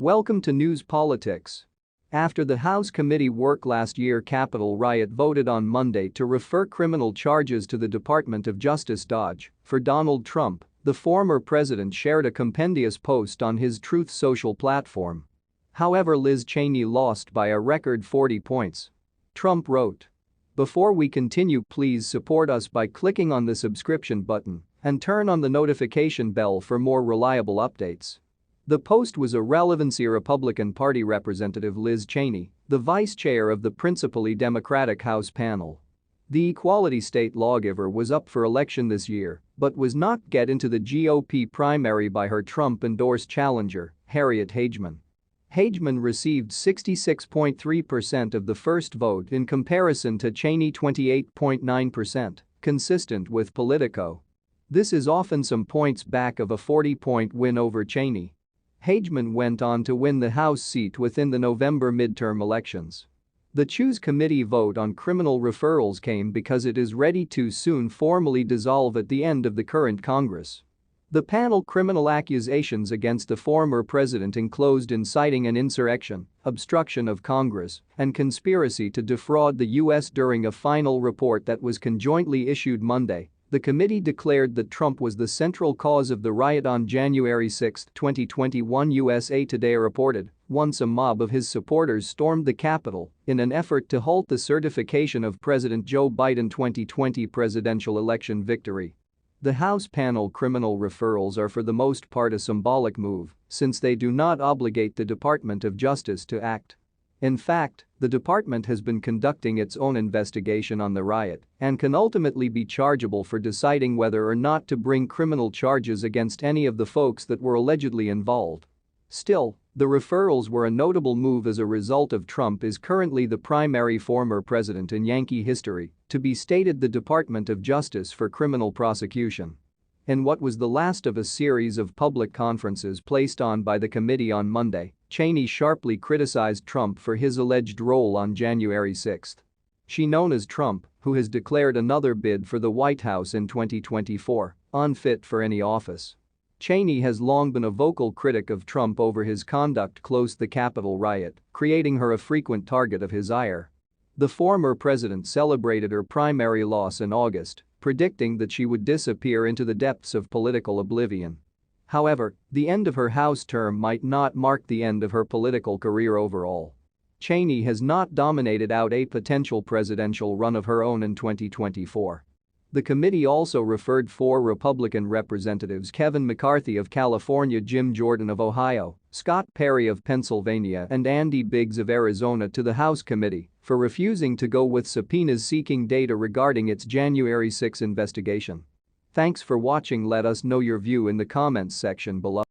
Welcome to News Politics. After the House committee work last year, Capitol Riot voted on Monday to refer criminal charges to the Department of Justice (DOJ) for Donald Trump. The former president shared a compendious post on his Truth Social platform. However, Liz Chaney lost by a record 40 points. Trump wrote, "Before we continue, please support us by clicking on the subscription button and turn on the notification bell for more reliable updates." The post was a relevancy Republican Party Representative Liz Chaney, the vice chair of the principally Democratic House panel. The equality state lawgiver was up for election this year but was not get into the GOP primary by her Trump-endorsed challenger, Harriet Hageman. Hageman received 66.3% of the first vote in comparison to Chaney 28.9%, consistent with Politico. This is often some points back of a 40-point win over Chaney. Hageman went on to win the House seat within the November midterm elections. The Choose Committee vote on criminal referrals came because it is ready to soon formally dissolve at the end of the current Congress. The panel criminal accusations against the former president included inciting an insurrection, obstruction of Congress, and conspiracy to defraud the U.S. During a final report that was conjointly issued Monday, the committee declared that Trump was the central cause of the riot on January 6, 2021. USA Today reported, once a mob of his supporters stormed the Capitol in an effort to halt the certification of President Joe Biden 2020 presidential election victory. The House panel criminal referrals are for the most part a symbolic move since they do not obligate the Department of Justice to act. In fact, the department has been conducting its own investigation on the riot and can ultimately be chargeable for deciding whether or not to bring criminal charges against any of the folks that were allegedly involved. Still, the referrals were a notable move as a result of Trump is currently the primary former president in Yankee history to be stated the Department of Justice for criminal prosecution. In what was the last of a series of public conferences placed on by the committee on Monday, Chaney sharply criticized Trump for his alleged role on January 6. She, known as Trump, who has declared another bid for the White House in 2024, unfit for any office. Chaney has long been a vocal critic of Trump over his conduct close to the Capitol riot, creating her a frequent target of his ire. The former president celebrated her primary loss in August, predicting that she would disappear into the depths of political oblivion. However, the end of her House term might not mark the end of her political career overall. Chaney has not dominated out a potential presidential run of her own in 2024. The committee also referred 4 Republican representatives: Kevin McCarthy of California, Jim Jordan of Ohio, Scott Perry of Pennsylvania, and Andy Biggs of Arizona to the House committee for refusing to go with subpoenas seeking data regarding its January 6 investigation. Thanks for watching. Let us know your view in the comments section below.